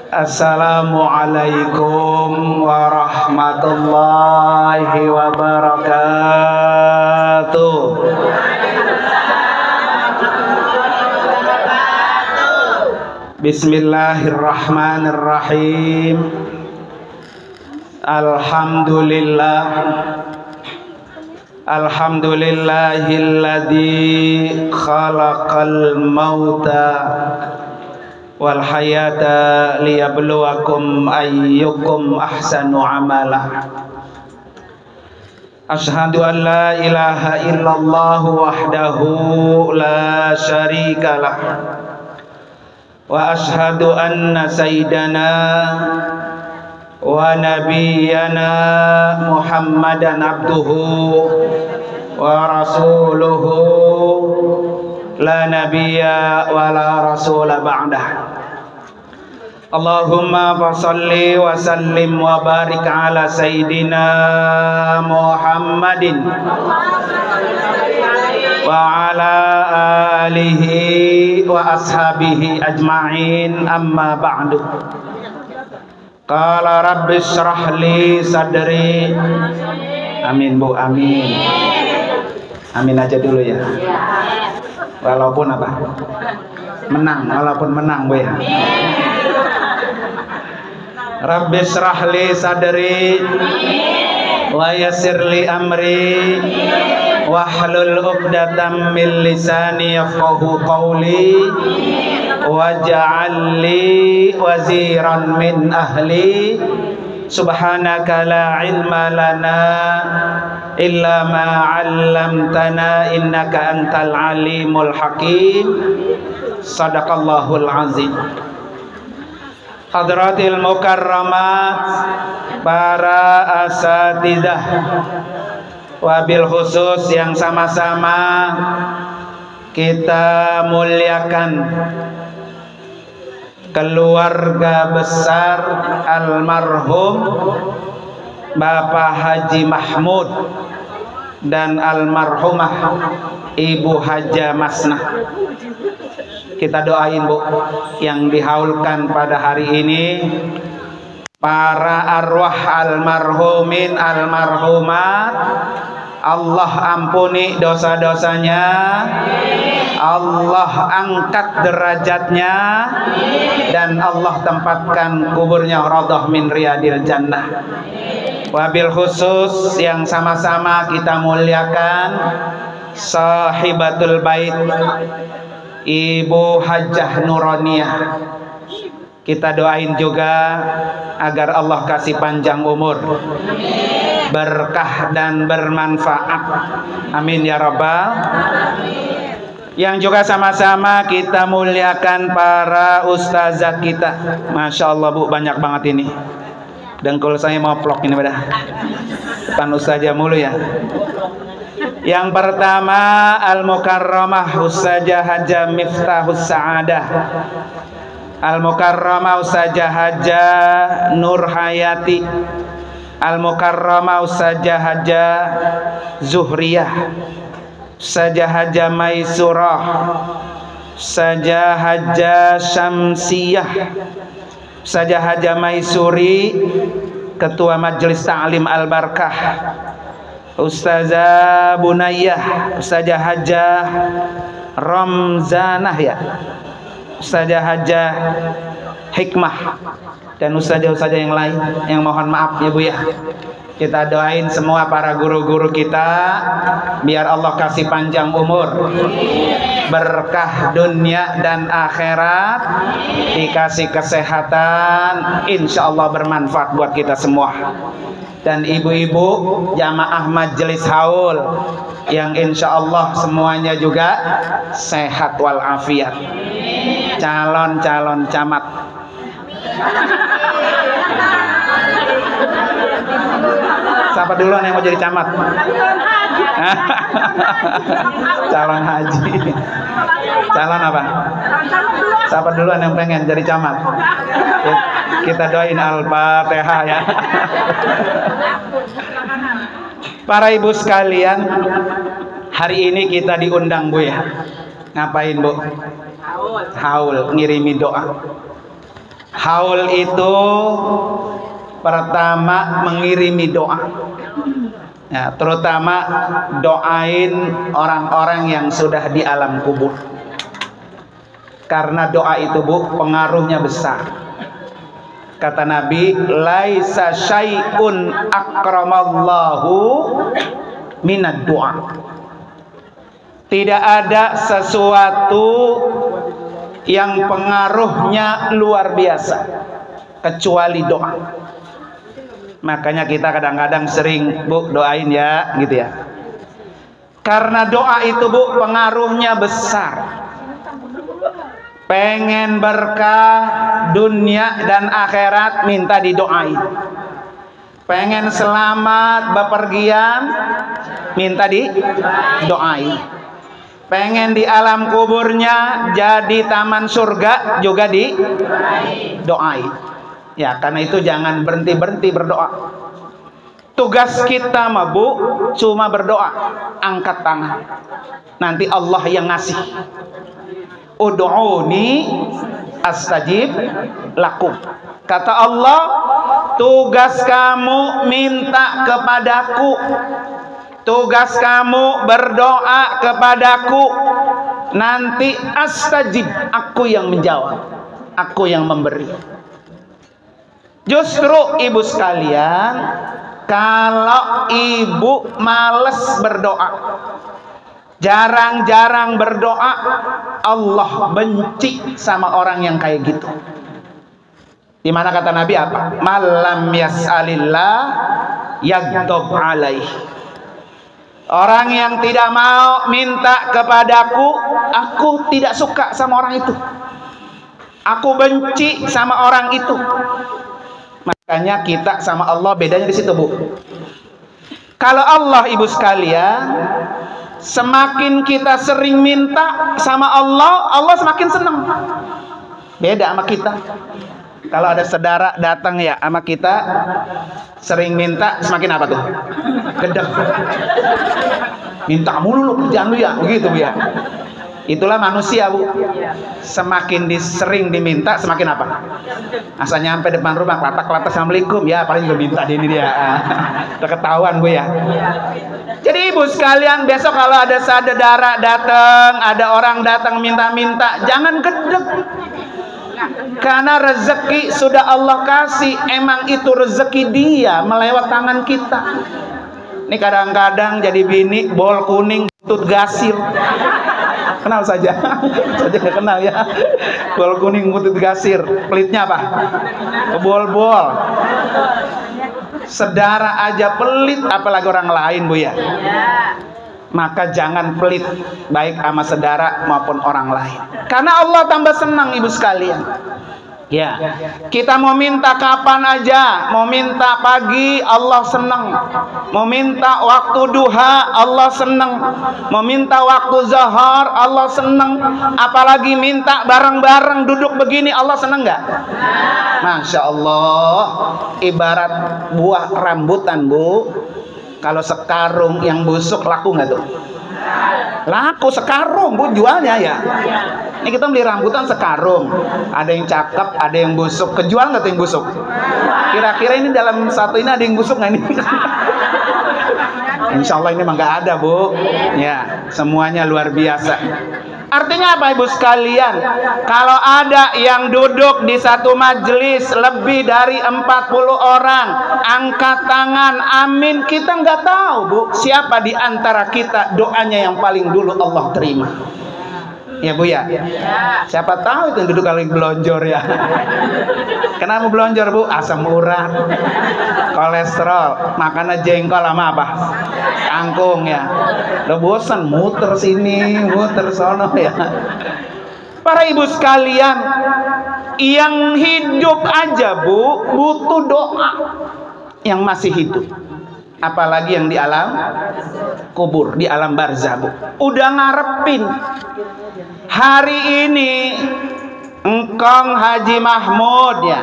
Assalamualaikum warahmatullahi wabarakatuh. Bismillahirrahmanirrahim. Alhamdulillah. Alhamdulillahilladzi khalaqal mauta wal hayata liyabluwakum ayyukum ahsanu amala. Asyhadu an la ilaha illallah wahdahu la syarikalah wa asyhadu anna sayyidana wa nabiyyana Muhammadan abduhu wa rasuluhu la nabiyya wa la rasula ba'dah. Allahumma fasalli wa sallim wa barik ala sayyidina Muhammadin wa ala alihi wa ashabihi ajma'in, amma ba'du. Qala rabbi syrah li sadri. Amin Bu, amin. Amin aja dulu ya. Walaupun apa? Menang, walaupun menang Bu ya. Rabbi syrah li sadri wa yassir li amri wahlul 'uqdatam min lisani yafqahu qawli waj'al li waziran min ahli. Subhanaka la ilma lana illa ma 'allamtana innaka antal alimul hakim. Sadaqallahul azim. Hadratil mukarramat, para asatidzah, wabil khusus yang sama-sama kita muliakan keluarga besar almarhum Bapak Haji Mahmud dan almarhumah Ibu Haja Masnah. Kita doain Bu, yang dihaulkan pada hari ini, para arwah almarhumin almarhumat, Allah ampuni dosa-dosanya, Allah angkat derajatnya, dan Allah tempatkan kuburnya raudhah min riyadil jannah. Wabil khusus yang sama-sama kita muliakan sahibatul bait Ibu Hajah Nuroniyah. Kita doain juga agar Allah kasih panjang umur, berkah dan bermanfaat. Amin ya rabbal. Yang juga sama-sama kita muliakan para ustazah kita. Masya Allah Bu, banyak banget ini. Dengkul saya mau plok ini pada depan ustazah mulu ya. Yang pertama Al-Mukarramah Ustazah Haja Miftahus Sa'adah, Al-Mukarramah Ustazah Haja Nur Hayati, Al-Mukarramah Ustazah Haja Zuhriyah, Ustazah Haja Maisurah, Ustazah Haja Syamsiyah, Ustazah Haja Maisuri, Ketua Majelis Ta'lim Al-Barkah, Ustazah Bunayyah, Ustazah Hajah Ramzanah ya, Ustazah Hajah Hikmah, dan ustazah-ustazah yang lain yang mohon maaf ya Bu ya. Kita doain semua para guru-guru kita biar Allah kasih panjang umur, berkah dunia dan akhirat, dikasih kesehatan, insya Allah bermanfaat buat kita semua. Dan ibu-ibu jamaah majelis haul yang insya Allah semuanya juga sehat walafiat. Calon-calon camat, siapa duluan yang mau jadi camat? Calon haji. Calon apa? Siapa duluan yang pengen jadi camat? Kita doain Al-Fatihah ya. Para ibu sekalian, hari ini kita diundang Bu ya. Ngapain Bu? Haul, ngirimi doa. Haul itu pertama mengirimi doa. Ya, terutama doain orang-orang yang sudah di alam kubur. Karena doa itu Bu, pengaruhnya besar. Kata Nabi, laisa syai'un akramallahu minad doa. Tidak ada sesuatu yang pengaruhnya luar biasa kecuali doa. Makanya kita kadang-kadang sering Bu doain ya gitu ya. Karena doa itu Bu pengaruhnya besar. Pengen berkah dunia dan akhirat minta didoain. Pengen selamat bepergian minta didoain. Pengen di alam kuburnya jadi taman surga juga didoain. Ya, karena itu jangan berhenti-berhenti berdoa. Tugas kita mah Bu cuma berdoa, angkat tangan. Nanti Allah yang ngasih. Ud'uni astajib lakum. Kata Allah, tugas kamu minta kepadaku. Tugas kamu berdoa kepadaku. Nanti astajib, aku yang menjawab, aku yang memberi. Justru ibu sekalian, kalau ibu males berdoa, jarang-jarang berdoa, Allah benci sama orang yang kayak gitu. Dimana kata Nabi apa? Malam yas'alillah yaghdab alaih. Orang yang tidak mau minta kepadaku, aku tidak suka sama orang itu. Aku benci sama orang itu. Makanya kita sama Allah bedanya di situ Bu. Kalau Allah ibu sekalian, semakin kita sering minta sama Allah, Allah semakin senang. Beda sama kita. Kalau ada saudara datang ya sama kita, sering minta, semakin apa tuh? Gedeg. Minta mulu lu kerjaan lu ya, begitu ya. Itulah manusia Bu. Semakin sering diminta, semakin apa? Asal nyampe depan rumah, klatak-klatak assalamualaikum, ya paling juga minta ini dia. Udah ketahuan Bu ya. Jadi ibu sekalian, besok kalau ada saudara datang, ada orang datang minta-minta, jangan gedeg. Karena rezeki sudah Allah kasih, emang itu rezeki dia melewat tangan kita. Ini kadang-kadang jadi bini bol kuning butut gasir. Kenal saja, saja nggak kenal ya. Bol kuning butut gasir, pelitnya apa? Bol-bol. Saudara aja pelit, apalagi orang lain Bu ya. Maka jangan pelit baik sama saudara maupun orang lain. Karena Allah tambah senang ibu sekalian. Ya, kita mau minta kapan aja, mau minta pagi Allah senang, mau minta waktu duha Allah senang, mau minta waktu zuhur Allah senang, apalagi minta bareng-bareng duduk begini Allah senang nggak? Masya Allah, ibarat buah rambutan Bu. Kalau sekarung yang busuk laku nggak tuh? Laku sekarung Bu jualnya ya. Ini kita beli rambutan sekarung. Ada yang cakep, ada yang busuk. Kejual nggak tuh yang busuk? Kira-kira ini dalam satu ini ada yang busuk nggak nih? Insya Allah ini mah nggak ada Bu. Ya, semuanya luar biasa. Artinya apa ibu sekalian? Kalau ada yang duduk di satu majelis lebih dari 40 orang, angkat tangan, amin. Kita nggak tahu Bu, siapa di antara kita doanya yang paling dulu Allah terima. Ya Bu ya. Siapa tahu itu yang duduk kalau belonjor ya. Kenapa belonjor Bu? Asam urat, kolesterol, makannya jengkol sama apa? Kangkung ya. Lo bosan muter sini, muter sono ya. Para ibu sekalian, yang hidup aja Bu butuh doa. Yang masih hidup, apalagi yang di alam kubur, di alam barzah Bu, udah ngarepin hari ini engkong Haji Mahmud ya,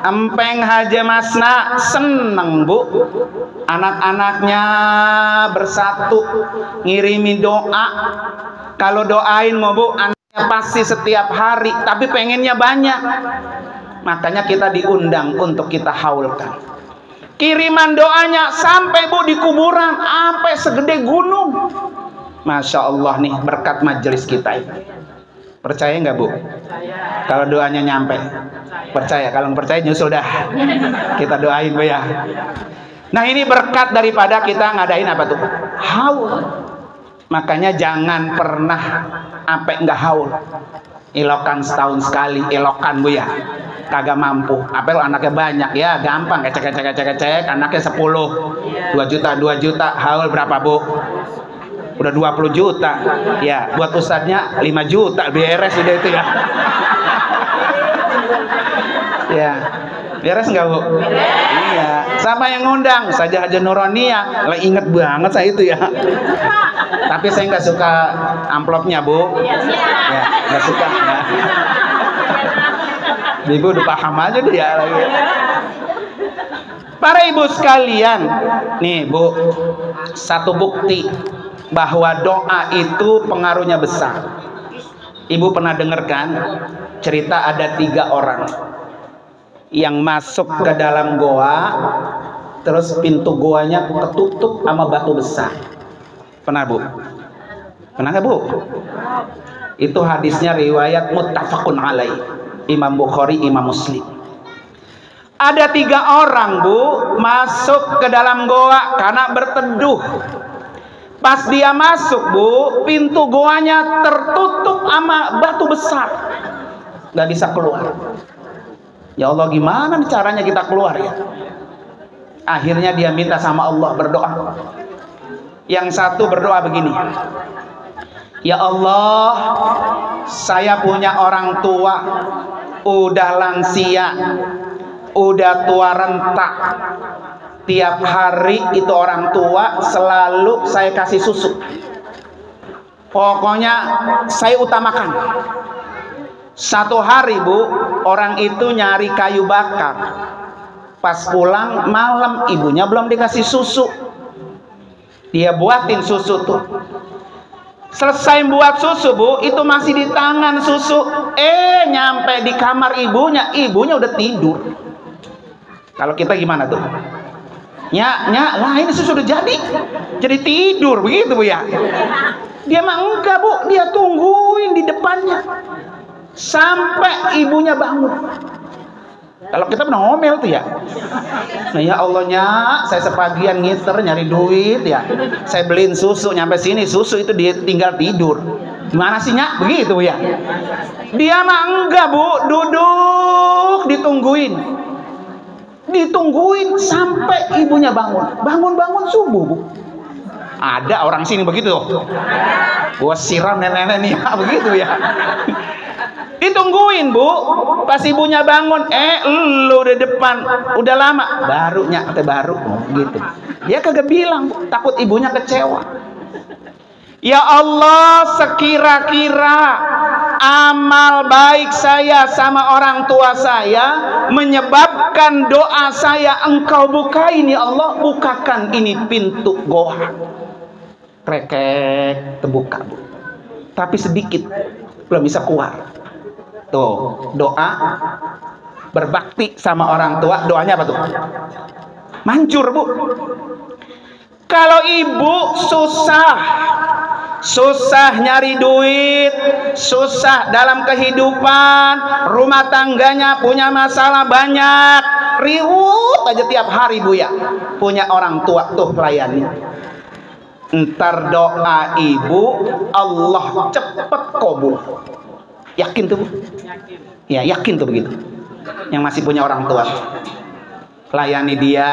empeng Haji Masna seneng Bu, anak-anaknya bersatu ngirimi doa. Kalau doain mau Bu, anaknya pasti setiap hari, tapi pengennya banyak. Makanya kita diundang untuk kita haulkan. Kiriman doanya sampai Bu di kuburan, sampai segede gunung. Masya Allah nih berkat majelis kita ini. Percaya nggak Bu? Kalau doanya nyampe, percaya. Kalau nggak percaya nyusul dah. Kita doain Bu ya. Nah ini berkat daripada kita ngadain apa tuh? Haul. Makanya jangan pernah sampai nggak haul. Ilokan setahun sekali, ilokan Bu ya. Kagak mampu. Apel anaknya banyak ya, gampang kecek, anaknya 10, 2 juta, haul berapa Bu? Udah 20 juta. Ya, buat ustadznya 5 juta beres udah itu ya. Ya. Beres nggak Bu? Iya. Sama yang ngundang Saja Haja Nuroniyah. Lah inget banget saya itu ya. Tapi saya nggak suka amplopnya Bu. Ya, nggak suka ya. Ibu udah paham aja deh ya lagi. Para ibu sekalian, nih Bu, satu bukti bahwa doa itu pengaruhnya besar. Ibu pernah dengar kan cerita ada 3 orang yang masuk ke dalam goa, terus pintu goanya ketutup sama batu besar. Pernah Bu? Pernah nggak Bu? Itu hadisnya riwayat muttafaqun alaih, Imam Bukhari, Imam Muslim. Ada 3 orang Bu masuk ke dalam goa karena berteduh. Pas dia masuk Bu, pintu goanya tertutup sama batu besar, nggak bisa keluar. Ya Allah, gimana caranya kita keluar ya? Akhirnya dia minta sama Allah, berdoa. Yang satu berdoa begini, ya Allah, saya punya orang tua, udah lansia, udah tua rentak. Tiap hari itu orang tua selalu saya kasih susu. Pokoknya saya utamakan. Satu hari Bu, orang itu nyari kayu bakar. Pas pulang malam ibunya belum dikasih susu. Dia buatin susu tuh. Selesai buat susu Bu, itu masih di tangan susu. Nyampe di kamar ibunya udah tidur. Kalau kita gimana tuh? Lah ini susu udah jadi tidur begitu Bu ya. Dia mah enggak Bu, dia tungguin di depannya sampai ibunya bangun. Kalau kita pernah ngomel tuh ya, nah ya Allah saya sepagian ngiter nyari duit ya, saya beliin susu, nyampe sini susu itu dia tinggal tidur. Gimana sih begitu ya. Dia mah enggak Bu, duduk ditungguin sampai ibunya bangun subuh Bu. Ada orang sini begitu tuh, gua siram nenek-nenek nih begitu ya. Ditungguin Bu, pas ibunya bangun, lu udah depan, udah lama, baru gitu. Dia kagak bilang Bu, takut ibunya kecewa. Ya Allah, sekira-kira amal baik saya sama orang tua saya menyebabkan doa saya Engkau bukain ya Allah, bukakan ini pintu goa. Krekek, terbuka Bu. Tapi sedikit, belum bisa keluar. Tuh, doa berbakti sama orang tua, doanya apa tuh? Manjur Bu. Kalau ibu susah nyari duit, susah dalam kehidupan, rumah tangganya punya masalah banyak, riwut aja tiap hari Bu ya, punya orang tua tuh layani. Ntar doa ibu Allah cepet kabul. Yakin tuh Bu? Ya yakin tuh begitu. Yang masih punya orang tua, layani dia,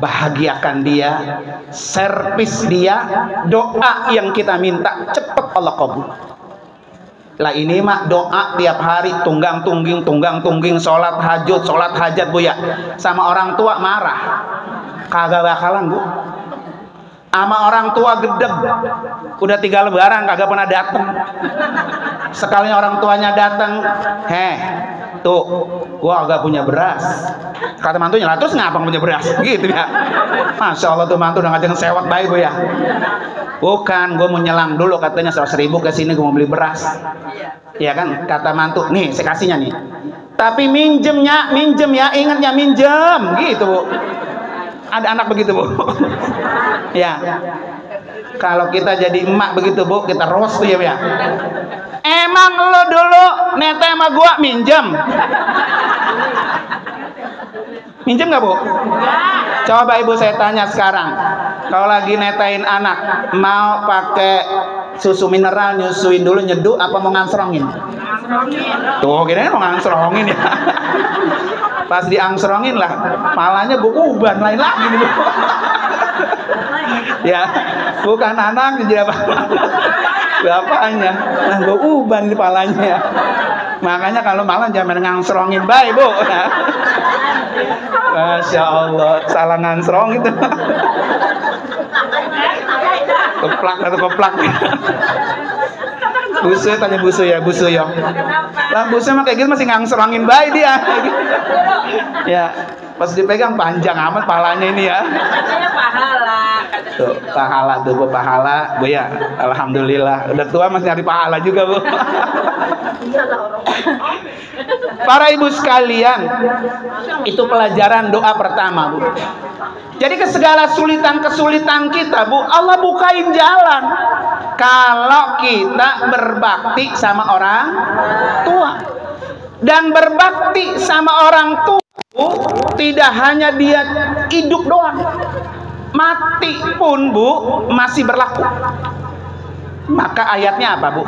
bahagiakan dia, servis dia, doa yang kita minta cepet Allah kabul. Lah ini mah doa tiap hari tunggang tungging, sholat hajat Bu ya, sama orang tua marah, kagak bakalan Bu. Sama orang tua gedeg, udah 3 lebaran kagak pernah datang. Sekali orang tuanya datang, tuh gua agak punya beras. Kata mantunya, lah terus ngapa punya beras gitu ya. Masya Allah tuh mantu udah ngajak sewot baik Bu ya. Bukan, gua mau nyelang dulu, katanya 100.000 ke sini gua mau beli beras. Ya kan, kata mantu, nih saya kasihnya nih. Tapi minjem ya, ingatnya minjem, gitu Bu. Ada anak begitu Bu. Ya. Kalau kita jadi emak begitu Bu, kita roast tuh ya. Emang lo dulu nete sama gua minjem? Minjem nggak Bu? Coba Ibu saya tanya sekarang, kalau lagi netain anak, mau pakai susu mineral nyusuin dulu nyeduh apa mau ngangsrongin? Tuh kira mau ngangsrongin ya. Pas diangsrongin lah, palanya uban lain lagi nih Bu. Ya, bukan anak jadi apa? Bapaknya, nah gue uban di palanya. Makanya kalau malam jangan ngangsrongin baik Bu. Masya Allah, salah ngangsrong itu. Keplak. Busu tanya busu ya. Lah busu mah kayak gitu masih ngangsrongin baik dia. Ya, pas dipegang panjang amat palanya ini ya. Tuh, pahala tuh Bu, pahala Bu ya. Alhamdulillah, udah tua masih nyari pahala juga Bu. Para ibu sekalian, itu pelajaran doa pertama Bu. Jadi ke segala kesulitan kita Bu, Allah bukain jalan kalau kita berbakti sama orang tua. Dan berbakti sama orang tua Bu, tidak hanya dia hidup doang, mati pun Bu masih berlaku. Maka ayatnya apa Bu?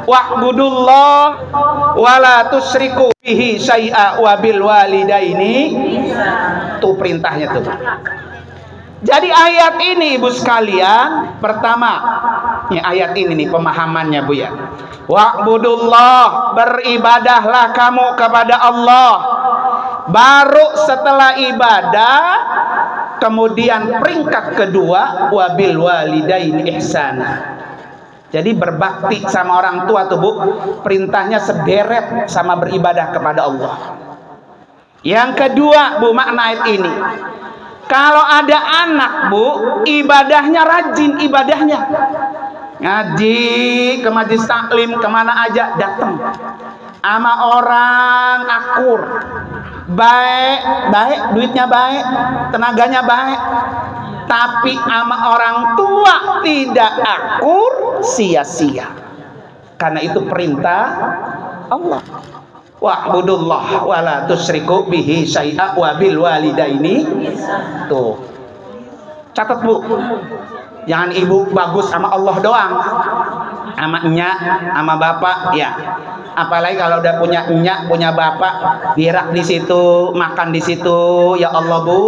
Wa'budullah wala tusyriku bihi syai'a wa bil walidaini. Tuh perintahnya tuh. Jadi ayat ini Ibu sekalian, pertama, nih ayat ini nih pemahamannya Bu ya. Wa'budullah, beribadahlah kamu kepada Allah. Baru setelah ibadah, kemudian peringkat kedua wabil walidaini ihsana. Jadi berbakti sama orang tua tuh Bu, perintahnya sederet sama beribadah kepada Allah. Yang kedua Bu, makna ayat ini, kalau ada anak Bu, ibadahnya rajin ibadahnya, ngaji ke majelis taklim kemana aja datang, sama orang akur, baik, duitnya baik, tenaganya baik. Tapi sama orang tua tidak akur, sia-sia. Karena itu perintah Allah. Wa'budullah wa la tusyriku bihi syai'a wa bil walidaini. Tuh. Catat Bu. Jangan ibu bagus sama Allah doang. Sama enyak, sama bapak, ya. Apalagi kalau udah punya enyak, punya bapak, birak di situ, makan di situ, ya Allah Bu.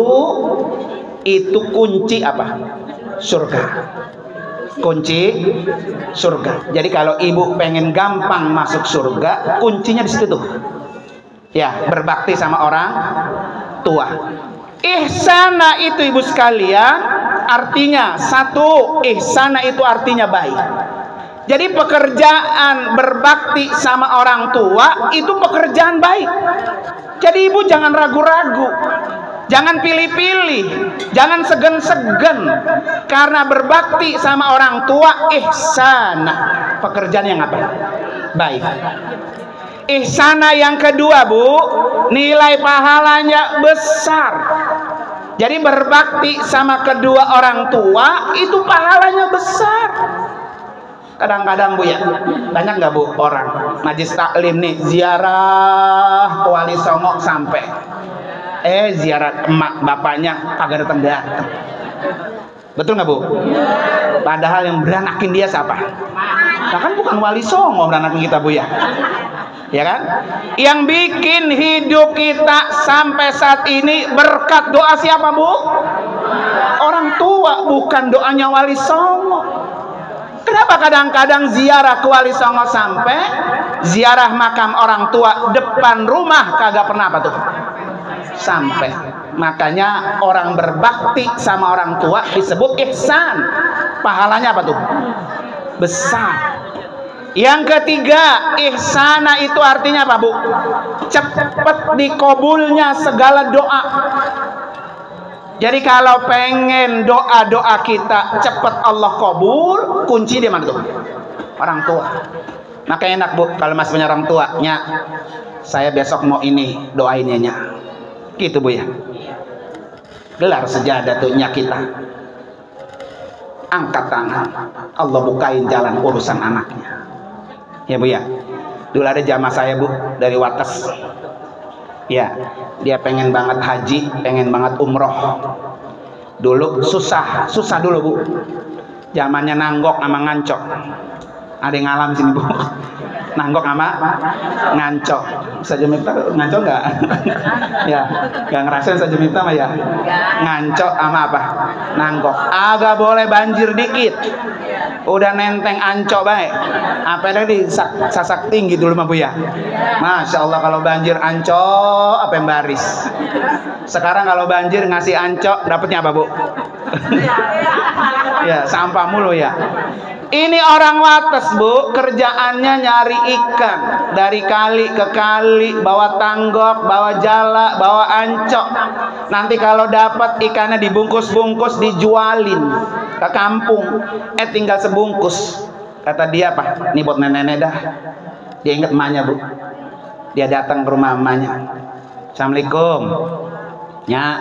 Itu kunci apa? Surga. Kunci surga. Jadi kalau ibu pengen gampang masuk surga, kuncinya di situ tuh. Ya, berbakti sama orang tua. Ihsana itu Ibu sekalian, artinya satu, ihsana itu artinya baik. Jadi pekerjaan berbakti sama orang tua itu pekerjaan baik. Jadi ibu jangan ragu-ragu, jangan pilih-pilih, jangan segen-segen, karena berbakti sama orang tua ihsana, pekerjaan yang apa? Baik. Ihsana yang kedua Bu, nilai pahalanya besar. Jadi berbakti sama kedua orang tua itu pahalanya besar. Kadang-kadang Bu ya, banyak nggak Bu orang majlis taklim nih ziarah ke Wali Songo sampai ziarah emak bapaknya kagak datang. Betul nggak Bu? Padahal yang beranakin dia siapa? Nah kan bukan Wali Songo beranakin kita Bu ya. Ya kan? Yang bikin hidup kita sampai saat ini berkat doa siapa Bu? Orang tua, bukan doanya Wali Songo. Kenapa kadang-kadang ziarah ke Wali Songo sampai ziarah makam orang tua depan rumah kagak pernah apa tuh? Sampai. Makanya orang berbakti sama orang tua disebut ihsan. Pahalanya apa tuh? Besar. Yang ketiga, ihsana itu artinya apa Bu? Cepat dikabulnya segala doa. Jadi kalau pengen doa-doa kita cepat Allah kabul, kunci di mana tuh? Orang tua. Maka enak Bu kalau masih punya orang tua, saya besok mau ini, doainnya. Gitu Bu ya. Gelar sejadah tuhnya kita. Angkat tangan, Allah bukain jalan urusan anaknya. Ya Bu ya. Dulu ada jamaah saya Bu dari Wates. Ya, dia pengen banget haji, pengen banget umroh. Dulu susah dulu Bu. Zamannya nanggok sama ngancok. Ada yang ngalam sini Bu. Nanggok sama ngancok. Saja minta ngancok nggak? Ya, nggak ngerasain saja minta mah ya. Ngancok sama apa? Nanggok. Agak boleh banjir dikit. Udah nenteng ancok baik. Apa tadi sasak tinggi dulu mah Bu ya. Masya Allah kalau banjir ancok apa yang baris. Sekarang kalau banjir ngasih ancok dapatnya apa Bu? Ya sampah mulu ya. Ini orang Wates Bu, kerjaannya nyari ikan dari kali ke kali, bawa tanggok, bawa jala, bawa ancok. Nanti kalau dapat ikannya dibungkus-bungkus, dijualin ke kampung. Tinggal sebungkus. Kata dia apa? Ini buat nenek-nenek dah. Dia ingat emaknya Bu. Dia datang ke rumah emaknya. Assalamualaikum. Nyak,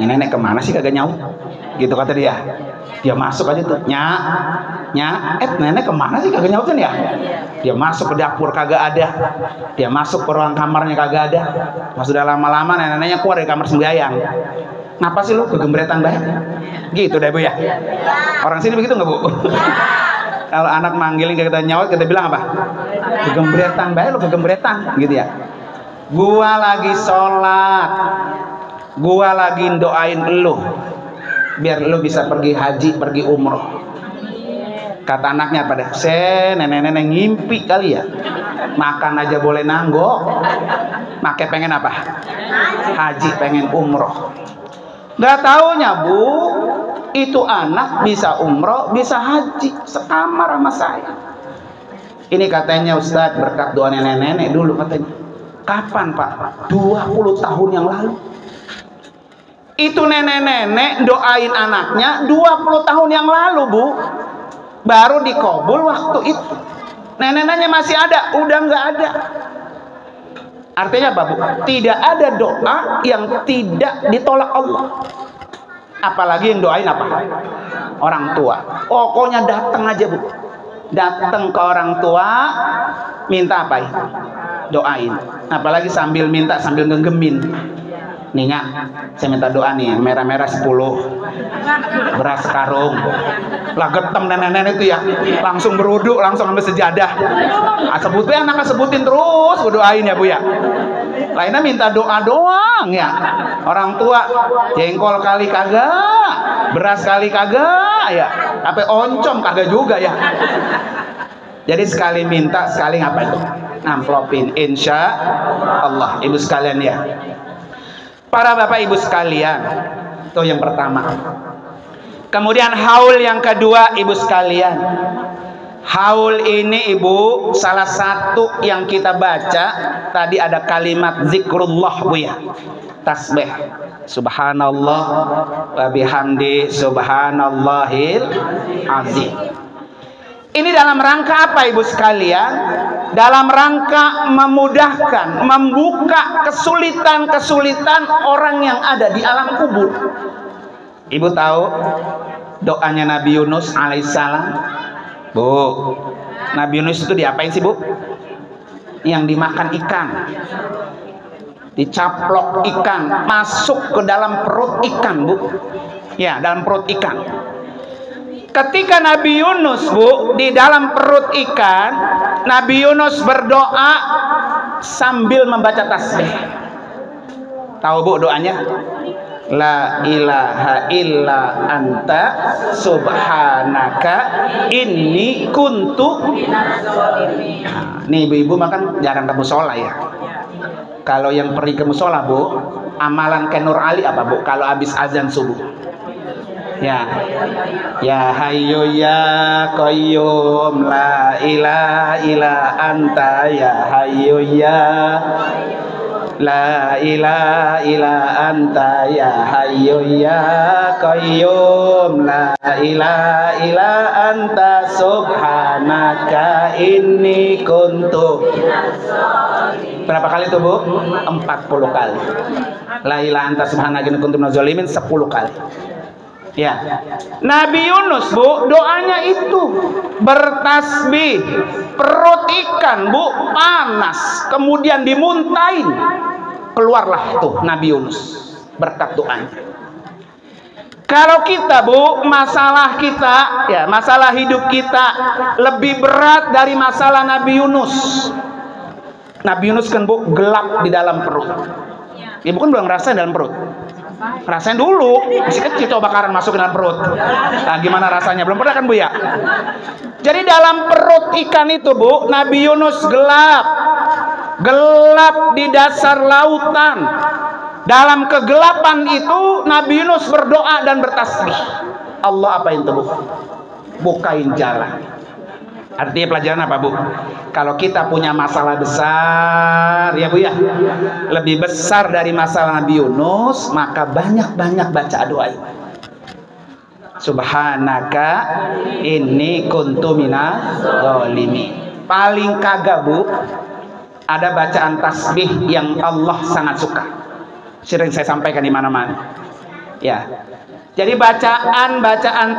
nenek kemana sih kagak nyaut? Gitu kata dia. Dia masuk aja tuh, nenek kemana sih kagak nyautin ya? Dia masuk ke dapur kagak ada, dia masuk ke ruang kamarnya kagak ada. Pas sudah lama-lama neneknya keluar dari kamar sembahyang. Ngapa sih lu kegembretan banget? Gitu deh Bu ya. Orang sini begitu nggak Bu? Kalau anak manggilin kita nyaut, kita bilang apa? Kegembretan banget lu, kegembretan, gitu ya. Gua lagi sholat, gua lagi doain lu biar lu bisa pergi haji, pergi umroh. Kata anaknya pada, nenek-nenek ngimpi kali ya. Makan aja boleh nanggok. Makanya pengen apa? Haji, pengen umroh. Gak taunya Bu, itu anak bisa umroh, bisa haji, sekamar sama saya. Ini katanya Ustadz berkat doa nenek-nenek dulu katanya. Kapan Pak? 20 tahun yang lalu. Itu nenek-nenek doain anaknya 20 tahun yang lalu Bu. Baru dikabul waktu itu. Nenek-neneknya masih ada, udah nggak ada. Artinya apa Bu? Tidak ada doa yang tidak ditolak Allah. Apalagi yang doain apa? Orang tua. Pokoknya datang aja Bu. Datang ke orang tua, minta apa? Doain. Apalagi sambil minta sambil nggemin. Nih Nyak, saya minta doa nih, merah-merah 10 beras sekarung. Lah getem nenek-nenek itu ya, langsung beruduk, langsung ambil sejadah. Sebutnya anaknya sebutin terus, doain ya Bu ya. Lainnya minta doa doang ya. Orang tua jengkol kali kagak, beras kali kagak ya, apa oncom kagak juga ya. Jadi sekali minta, sekali ngapain? Amplopin, insya Allah. Ibu sekalian ya, para bapak ibu sekalian, itu yang pertama. Kemudian haul yang kedua ibu sekalian. Haul ini ibu, salah satu yang kita baca tadi ada kalimat zikrullah Bu ya. Tasbih. Subhanallah wa bihamdi subhanallahil azim. Ini dalam rangka apa ibu sekalian? Dalam rangka memudahkan, membuka kesulitan-kesulitan orang yang ada di alam kubur. Ibu tahu doanya Nabi Yunus alaihissalam? Bu, Nabi Yunus itu diapain sih Bu? Yang dimakan ikan. Dicaplok ikan, masuk ke dalam perut ikan Bu. Ya, dalam perut ikan. Ketika Nabi Yunus Bu di dalam perut ikan, Nabi Yunus berdoa sambil membaca tasbih. Tahu Bu doanya? La ilaha illa anta subhanaka inni kuntu. Nah, nih ibu-ibu makan jarang ke musola ya. Kalau yang pergi ke musola Bu, amalan ke Nur Ali apa Bu? Kalau habis azan subuh. Ya, ya hayyu ya qayyum la ilaha illa anta ya hayyu ya. La ilaha illa anta ya hayyu ya qayyum. La ilaha illa anta subhanaka inni kuntu. Berapa kali itu, Bu? 40 kali. La ilaha anta subhanaka inni kuntu minaz zalimin 10 kali. Ya. Nabi Yunus, Bu, doanya itu bertasbih, perut ikan, Bu, panas, kemudian dimuntahin. Keluarlah tuh Nabi Yunus berkat doanya. Kalau kita, Bu, masalah kita, ya, masalah hidup kita lebih berat dari masalah Nabi Yunus. Nabi Yunus kan, Bu, gelap di dalam perut. Ibu kan belum ngerasain dalam perut. Rasain dulu, masih kecil coba bakaran masuk ke dalam perut. Nah, gimana rasanya? Belum pernah kan, Bu, ya? Jadi dalam perut ikan itu, Bu, Nabi Yunus gelap. Gelap di dasar lautan. Dalam kegelapan itu Nabi Yunus berdoa dan bertasbih. Allah apain tuh, Bu? Bukain jalan. Artinya pelajaran apa, Bu? Kalau kita punya masalah besar, ya, Bu, ya, lebih besar dari masalah Nabi Yunus, maka banyak-banyak baca doa ini. Subhanaka inni kuntu minaz zalimin. Paling kagak, Bu, ada bacaan tasbih yang Allah sangat suka. Sering saya sampaikan di mana-mana. Ya. Jadi bacaan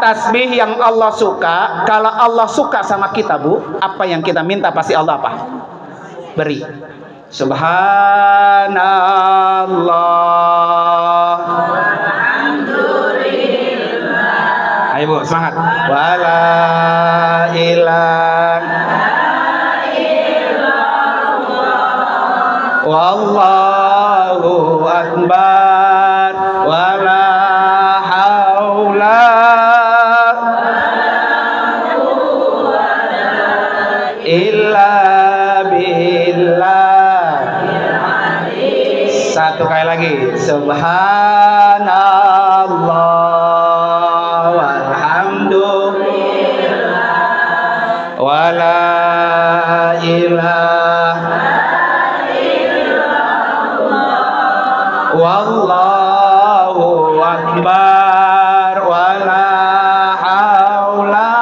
tasbih yang Allah suka, kalau Allah suka sama kita, Bu, apa yang kita minta pasti Allah apa? Beri. Subhanallah. Alhamdulillah. Ayo, Bu, semangat. Wala ilaha illallah. Wallahu akbar. Wala illa billah. Satu kali lagi. Subhanallah walhamdulillah wala ilaha illallah wallahu akbar wala haula.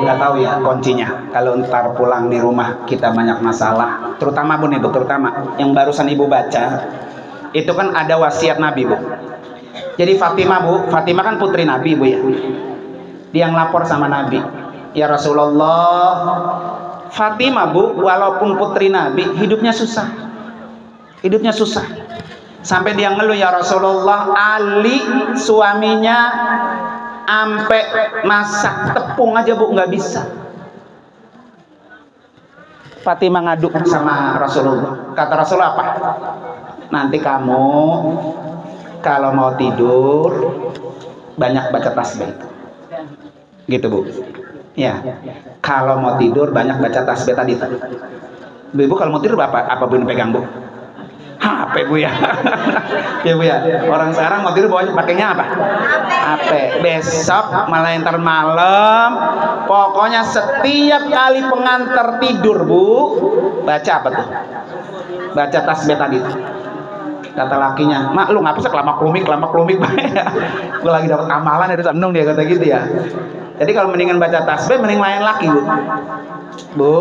Nggak tahu ya kuncinya. Kalau ntar pulang di rumah kita banyak masalah, terutama, Bu, nih, Bu, terutama yang barusan Ibu baca itu kan ada wasiat Nabi, Bu. Jadi Fatimah, Bu, Fatimah kan putri Nabi, Bu, ya. Dia ngelapor sama Nabi, ya Rasulullah, Fatimah, Bu, walaupun putri Nabi hidupnya susah, sampai dia ngeluh, ya Rasulullah, Ali suaminya ampe masak tepung aja, Bu, nggak bisa. Fatimah ngadu sama Rasulullah. Kata Rasulullah apa? Nanti kamu kalau mau tidur banyak baca tasbih. Gitu, Bu. Ya. Kalau mau tidur banyak baca tasbih tadi. Bu, kalau mau tidur apa Bu pegang, Bu? HP, Bu, ya. Ya, Bu, ya. Orang sekarang mau tidur bawanya pakainya apa? HP. Besok malah ntar malam, pokoknya setiap kali pengantar tidur, Bu, baca apa tuh? Baca tasbih tadi. Kata lakinya, "Mak, lu ngapa sih kelamak lumik gue lagi dapat amalan itu seneng," dia kata gitu, ya. Jadi kalau mendingan baca tasbih mending lain laki, Bu. Bu.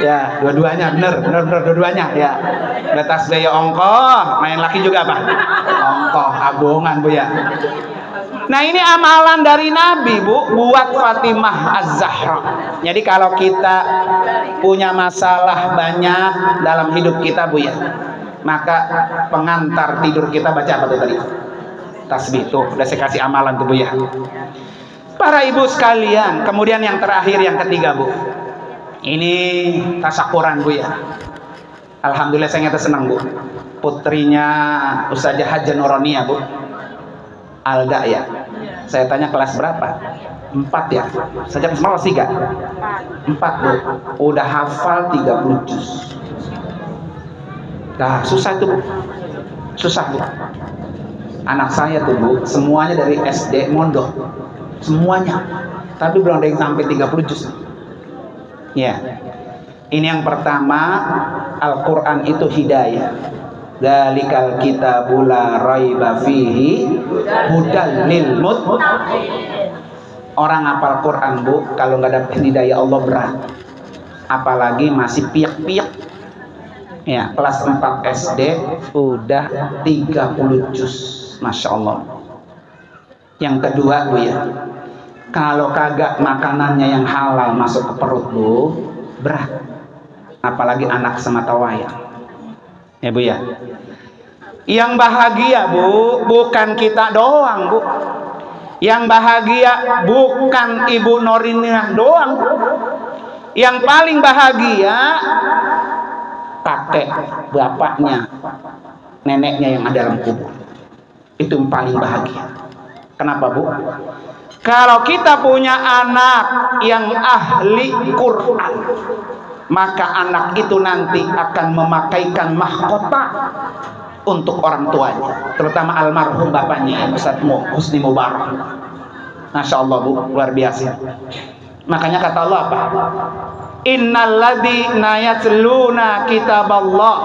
Ya, dua-duanya bener dua-duanya, ya. Baca tasbih ya ongkoh, main laki juga apa? Ongkoh, abongan, Bu, ya. Nah, ini amalan dari Nabi, Bu, buat Fatimah Az-Zahra. Jadi kalau kita punya masalah banyak dalam hidup kita, Bu, ya, maka pengantar tidur kita baca apa tuh tadi? Tasbih. Tuh, udah saya kasih amalan tuh, Bu, ya. Para ibu sekalian, kemudian yang terakhir, yang ketiga, Bu, ini tasyakuran, Bu, ya. Alhamdulillah saya nyata senang, Bu. Putrinya Ustazah Hajah Nuroniyah, Bu, Alda, ya. Saya tanya kelas berapa? 4, ya. Sejak kelas 3. 4, Bu. Udah hafal 30 juz. Nah, susah itu, Bu. Susah, Bu. Anak saya tuh Bu, semuanya dari SD mondok. Semuanya. Tapi belum ada yang sampai 30 juz. Ya. Ini yang pertama, Al-Qur'an itu hidayah. Dzalikal kitabu la raiba fihi hudal lil muttaqin. Orang hafal Quran Bu, kalau nggak dapat hidayah Allah berat. Apalagi masih piak-piak. Ya, kelas 4 SD udah 30 juz. Masya Allah. Yang kedua Bu ya, kalau kagak makanannya yang halal masuk ke perut Bu, berat. Apalagi anak semata wayang. Ya Bu ya. Yang bahagia Bu, bukan kita doang Bu. Yang bahagia bukan Ibu Norinah doang. Yang paling bahagia kakek, bapaknya, neneknya yang ada dalam kubur. Itu yang paling bahagia. Kenapa Bu? Kalau kita punya anak yang ahli Quran, maka anak itu nanti akan memakaikan mahkota untuk orang tuanya, terutama almarhum bapaknya Ustaz Husni Mubarak. Masya Allah Bu, luar biasa. Makanya kata Allah apa? Innalladzina yatluna kitaballah.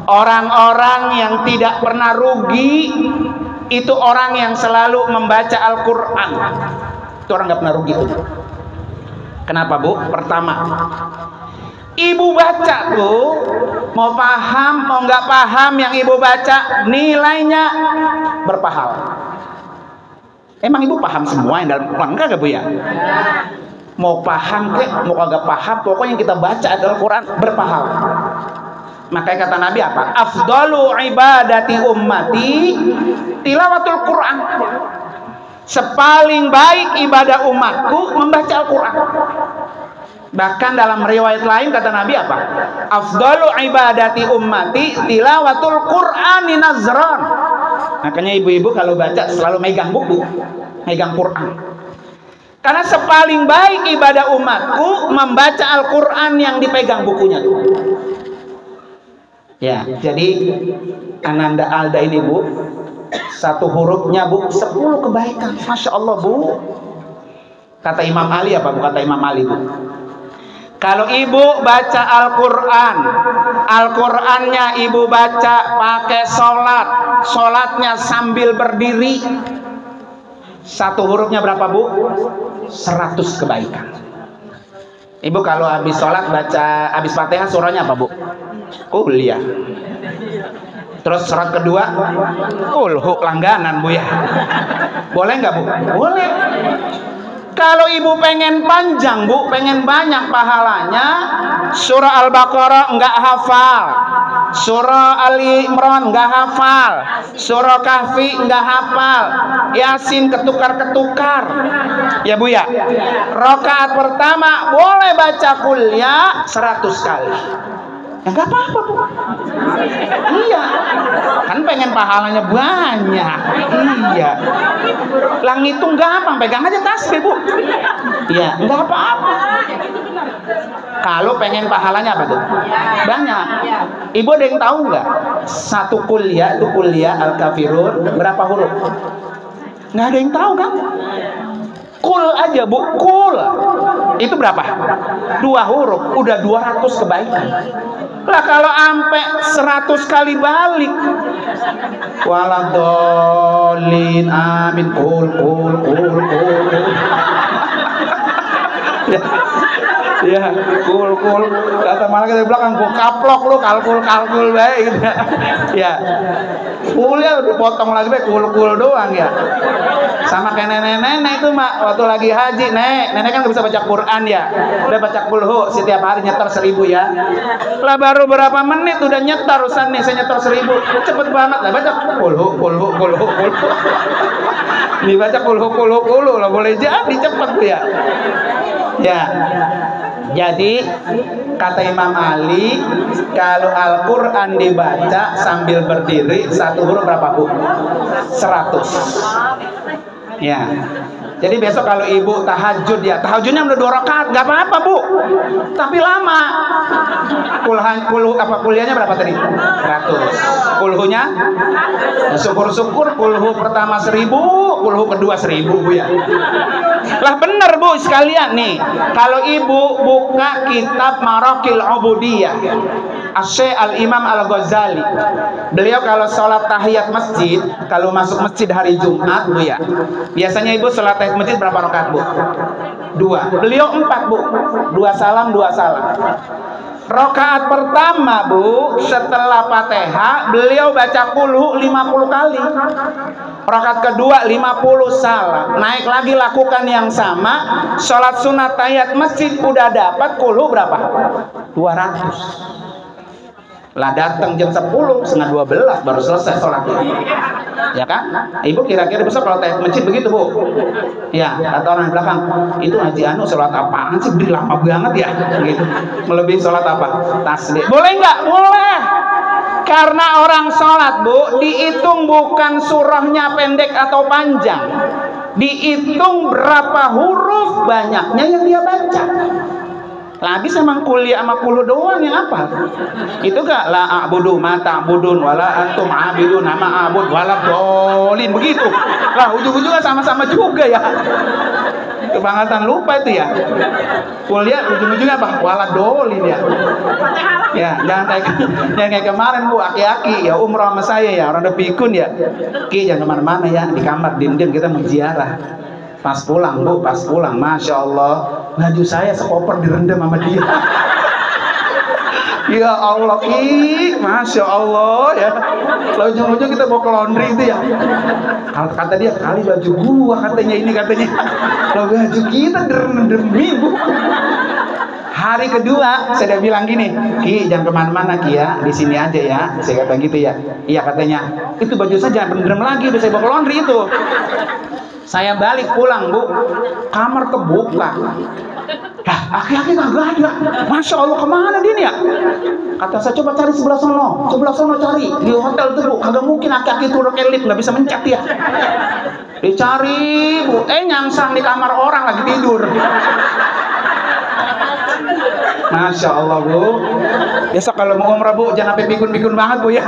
Orang-orang yang tidak pernah rugi itu orang yang selalu membaca Al-Quran. Itu orang nggak pernah rugi itu. Kenapa Bu? Pertama, Ibu baca tuh, mau paham mau nggak paham yang Ibu baca, nilainya berpahala. Emang Ibu paham semua yang dalam Quran? Enggak Bu ya? Mau paham kek, mau kagak paham, pokoknya yang kita baca adalah Quran, berpahala. Makanya kata Nabi apa? Afdalu ibadati ummati tilawatul Quran. Sepaling baik ibadah umatku membaca Al-Quran. Bahkan dalam riwayat lain kata Nabi apa? Afdalu ibadati ummati tilawatul Qur'ani nazran. Makanya ibu-ibu kalau baca selalu megang buku, megang Quran. Karena sepaling baik ibadah umatku membaca Al-Quran yang dipegang bukunya tuh. Ya, jadi Ananda Alda ini Bu, satu hurufnya Bu 10 kebaikan. Masya Allah Bu. Kata Imam Ali apa Bu? Kata Imam Ali Bu, kalau Ibu baca Al-Quran, Al-Qurannya Ibu baca pakai sholat, sholatnya sambil berdiri, satu hurufnya berapa Bu? 100 kebaikan. Ibu kalau habis sholat baca, habis Fatihah surahnya apa Bu? Kuliah. Terus surat kedua, langganan Bu ya. Boleh nggak Bu? Boleh. Kalau Ibu pengen panjang Bu, pengen banyak pahalanya, surah Al-Baqarah nggak hafal, surah Ali Imran nggak hafal, surah Kahfi nggak hafal, Yasin ketukar-ketukar, ya Bu ya. Rakaat pertama boleh baca kuliah 100 kali. Ya nggak apa-apa Bu. Iya, kan pengen pahalanya banyak. Iya, lah ngitung gampang, pegang aja tasbih Bu. Iya, nggak apa-apa. Kalau pengen pahalanya apa tuh? Banyak. Ibu ada yang tahu nggak? Satu kuliah itu kuliah Al-Kafirun berapa huruf? Nggak ada yang tahu kan? Kul aja Bu, kul itu berapa? 2 huruf, udah 200 kebaikan. Lah kalau sampai 100 kali balik, waladolin amin, kul. Ya, kul. Kata malaikat dari belakang, gua kaplok lu, kalkul baik gitu. Ya. Kulnya dipotong lagi be, kul doang ya. Sama kayak nenek-nenek itu Mak, waktu lagi haji, nenek kan nggak bisa baca Quran ya. Udah baca kulhu setiap hari nyetor 1000 ya. Lah baru berapa menit udah nyetor Ustaz nih, saya nyetor 1000. Cepet banget lah baca kulhu. Dibaca kulhu lah, boleh jadi cepet tuh ya. Ya. Jadi kata Imam Ali, kalau Al-Quran dibaca sambil berdiri, satu huruf berapa Bu? 100. Ya. Jadi besok kalau ibu tahajud ya, tahajudnya udah 2 rakaat, nggak apa-apa bu, tapi lama. Kuliahnya berapa tadi? 100. Kulhunya? Syukur-syukur kulhu pertama 1000, kulhu kedua 1000 bu ya. Lah bener bu sekalian nih, kalau ibu buka kitab Maraqil Ubudiyah Asy-Syaikh Al-Imam Al-Ghazali, beliau kalau sholat tahiyat masjid, kalau masuk masjid hari Jumat bu ya, biasanya ibu sholat tahiyat masjid berapa rakaat bu? 2. Beliau 4 bu, 2 salam 2 salam. Rakaat pertama bu, setelah Fatihah beliau baca kulhu 50 kali. Rakaat kedua 50 salam. Naik lagi lakukan yang sama. Sholat sunat tahiyat masjid udah dapat kulhu berapa? 200. Lah datang jam 10, setengah 12 baru selesai sholatnya. Ya kan? Ibu kira-kira besok kalau tahiyat masjid begitu bu? Ya, kata orang di belakang, itu Haji Anu sholat apaan sih? Beri lama banget ya, gitu. Melebihi sholat apa? Tasbih. Boleh nggak? Boleh. Karena orang sholat bu, dihitung bukan surahnya pendek atau panjang, dihitung berapa huruf banyaknya yang dia baca. Lah habis emang kuliah sama kulu doang yang apa? Itu gak la a'budu ma ta'budun wala antum abidun nama abud wala dolin begitu. Lah ujung-ujungnya sama-sama juga ya. Kebangetan lupa itu ya. Kuliah ujung-ujungnya apa? Wala dolin ya. Ya, jangan kayak kemarin bu, aki-aki ya umroh sama saya ya, orang udah pikun ya. Ki jangan kemana-mana ya, di kamar diem-diem kita mau ziarah. Pas pulang bu, pas pulang, masya Allah, baju saya sekoper direndam sama dia. Ya Allah, Ki, masya Allah ya. Lalu ujung-ujung kita bawa ke laundry itu ya. Kata dia, kali baju gua katanya ini katanya. Lalu baju kita direndam bu. Hari kedua saya udah bilang gini, Ki jangan kemana-mana Ki ya, di sini aja ya. Saya kata gitu ya. Iya katanya, itu baju saya jangan berendam lagi, udah saya bawa ke laundry itu. Saya balik pulang bu, kamar kebuka. Lah, aki-aki kagak ada. Masya Allah kemana dia nih ya? Kata saya coba cari sebelah sono cari di hotel tuh bu. Kagak mungkin aki-aki turun ke lift nggak bisa mencet ya. Dicari bu, nyangsang di kamar orang lagi tidur. Masya Allah bu. Besok kalau mau umrah bu, jangan sampai pikun-pikun banget bu ya.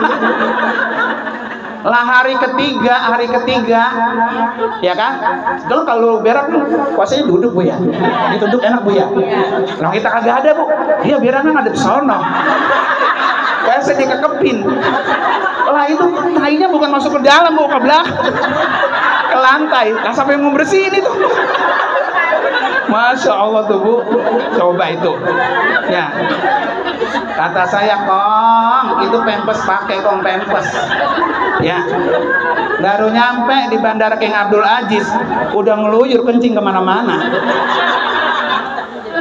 Lah hari ketiga ya kan, kalau berak puasanya duduk bu ya, duduk enak bu ya. Nah kita kagak ada bu, iya beraknya ngadep sono, biasa dikekepin. Lah itu tainya bukan masuk ke dalam bu, ke belakang, ke lantai. Nah sampai mau bersihin itu. Masya Allah tuh bu, coba itu ya. Kata saya, Kong, itu pempes pakai Kong pempes. Ya, baru nyampe di Bandara King Abdul Aziz, udah ngeluyur kencing kemana-mana.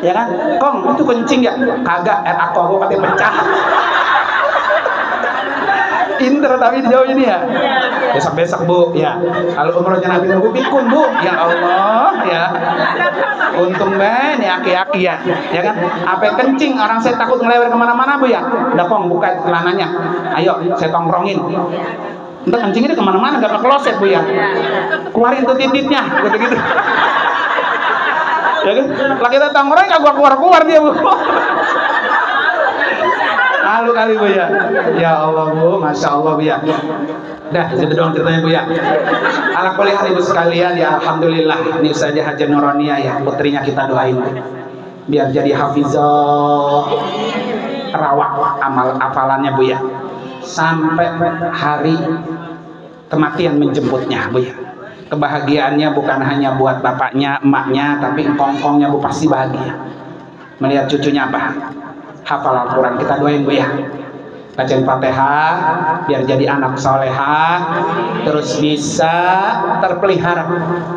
Ya kan, Kong, itu kencing ya? Kagak, air aqua gua katanya pecah. Pinter tapi jauh ini ya. Besok-besok bu, ya. Kalau umrohnya Nabi nunggu pikun bu, ya Allah, ya. Untung ben ya aki-aki ya, ya kan? Apa kencing orang saya takut ngelewer kemana-mana bu ya. Udah Kong buka celananya, ayo saya tongkrongin. Entah kencingnya kemana-mana gak ke kloset bu ya. Keluarin tuh titiknya, gitu-gitu. Ya kan? Lah kita tongkrong kagak keluar-keluar dia bu. Malu kali bu ya. Ya Allah bu, masya Allah bu ya. Dah, itu doang ceritanya bu ya. Ala kulli hal ibu sekalian ya, alhamdulillah ini saja Haja Nurania ya, putrinya kita doain biar jadi hafizah rawak amal hafalannya bu ya, sampai hari kematian menjemputnya bu ya. Kebahagiaannya bukan hanya buat bapaknya, emaknya, tapi engkong-engkongnya bu pasti bahagia melihat cucunya apa hafal Al-Quran. Kita doain bu ya, bacaan Fatihah biar jadi anak solehah, terus bisa terpelihara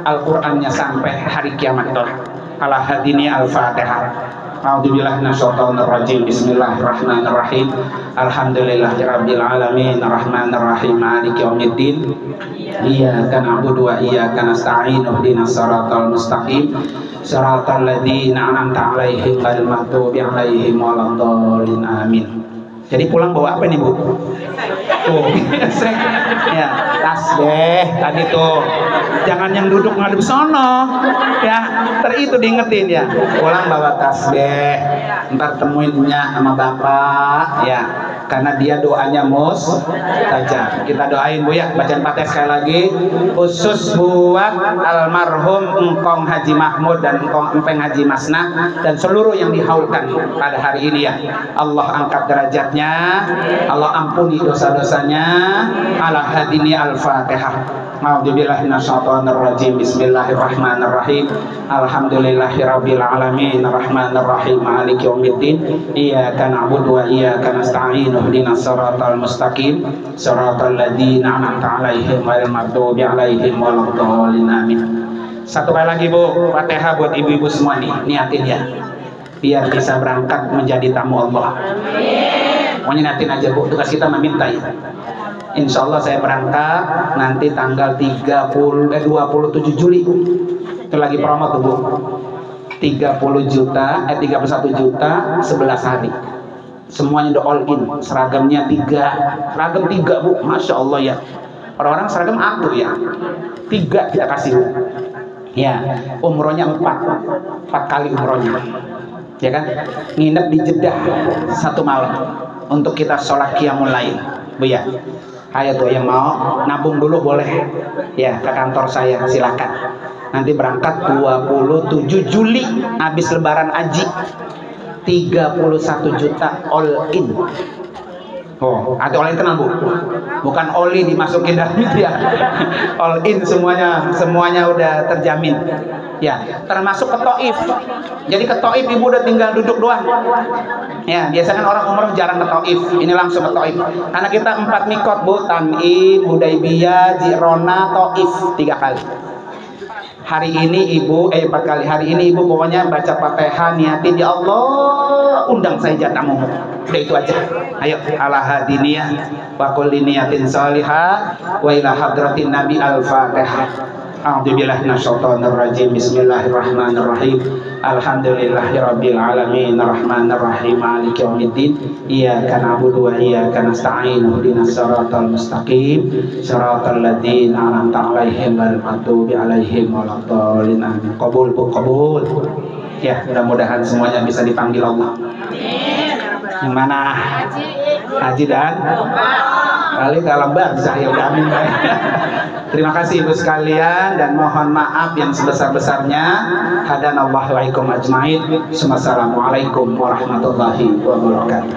Al-Qur'annya sampai hari kiamat kelak. Ala hadini al-Fatihah. A'udzubillahi minasyaitonir rajim. Bismillahirrahmanirrahim. Alhamdulillahirabbil alamin, arrahmanir rahim, maliki yaumiddin. Iyyaka na'budu wa iyyaka nasta'in. Ihdinas siratal mustaqim. Siratal ladzina an'amta 'alaihim ghairil maghdubi 'alaihim waladdallin. Amin. Jadi pulang bawa apa nih bu? Oh, ya, tas deh tadi tuh. Jangan yang duduk ngadep sono. Ya, itu diingetin ya. Pulang bawa tas deh. Ntar temuinnya sama bapak ya. Karena dia doanya mustajab. Kita doain Bu ya, bacaan Fatihah sekali lagi khusus buat almarhum Engkong Haji Mahmud dan Engkong Empeng Haji Masna dan seluruh yang dihaulkan pada hari ini ya. Allah angkat derajatnya, Allah ampuni dosa-dosanya. Ala hadini al-Fatihah. A'udzubillahi minasyaitonir rajim. Bismillahirrahmanirrahim. Alhamdulillahirabbil alamin arrahmanir rahim maliki yaumiddin. Iyyaka na'budu wa iyyaka nasta'in. Ihdinas siratal mustaqim siratal ladzina an'amta 'alaihim ghairil maghdubi alaihim waladdallin. Amin. Satu kali lagi Bu, Fatihah buat ibu-ibu semua nih, niatin ya. Biar bisa berangkat menjadi tamu Allah. Amin. Pokoknya niatin aja Bu, tugas kita meminta ya. Insya Allah saya berangkat nanti tanggal 27 Juli Bu. Itu lagi promo tuh Bu. 31 juta 11 hari. Semuanya udah all in, seragamnya 3 Bu, Masya Allah ya. Orang-orang seragam atuh ya, 3 kita kasih Bu. Ya, umrohnya 4 kali umrohnya, ya kan? Nginep di Jeddah 1 malam untuk kita sholat qiyamul lail Bu ya. Ayo tuh yang mau nabung dulu boleh ya ke kantor saya, silakan. Nanti berangkat 27 Juli habis lebaran haji. 31 juta all in. Oh, ada all in tenang Bu. Bukan oli dimasukin dalam itu ya. All in semuanya udah terjamin. Ya, termasuk ke Taif. Jadi ke Taif Ibu udah tinggal duduk doang. Ya, biasanya kan orang umroh jarang ke Taif. Ini langsung ke Taif. Karena kita 4 mikot Bu, Tan'im, Hudaybiyah, Jirona, Taif 3 kali. Hari ini Ibu 4 kali. Hari ini Ibu pokoknya baca Fatihah, niatin ya Allah, undang saya jatamu. Udah itu aja. Ayo ala hadiniyah wa kulli niyatin salihah wa ila hadratin nabi al-Fatihah. A'udzubillahi minasyaitonir rajim. Bismillahirrahmanirrahim. Alhamdulillahirabbil alamin arrahmanir rahim maliki yaumiddin. Iyyaka na'budu wa iyyaka nasta'in. Ihdinas siratal mustaqim siratal ladzina an'amta 'alaihim ghairil maghdubi 'alaihim waladdallin. Amin. Qabul Bu, qabul. Ya, mudah-mudahan semuanya bisa dipanggil Allah. Amin. Yang mana? Haji dan kali dalam bahasa ya udah amin. Terima kasih Ibu sekalian dan mohon maaf yang sebesar-besarnya. Hadanallahu wa ikum ajmain. Wassalamualaikum warahmatullahi wabarakatuh.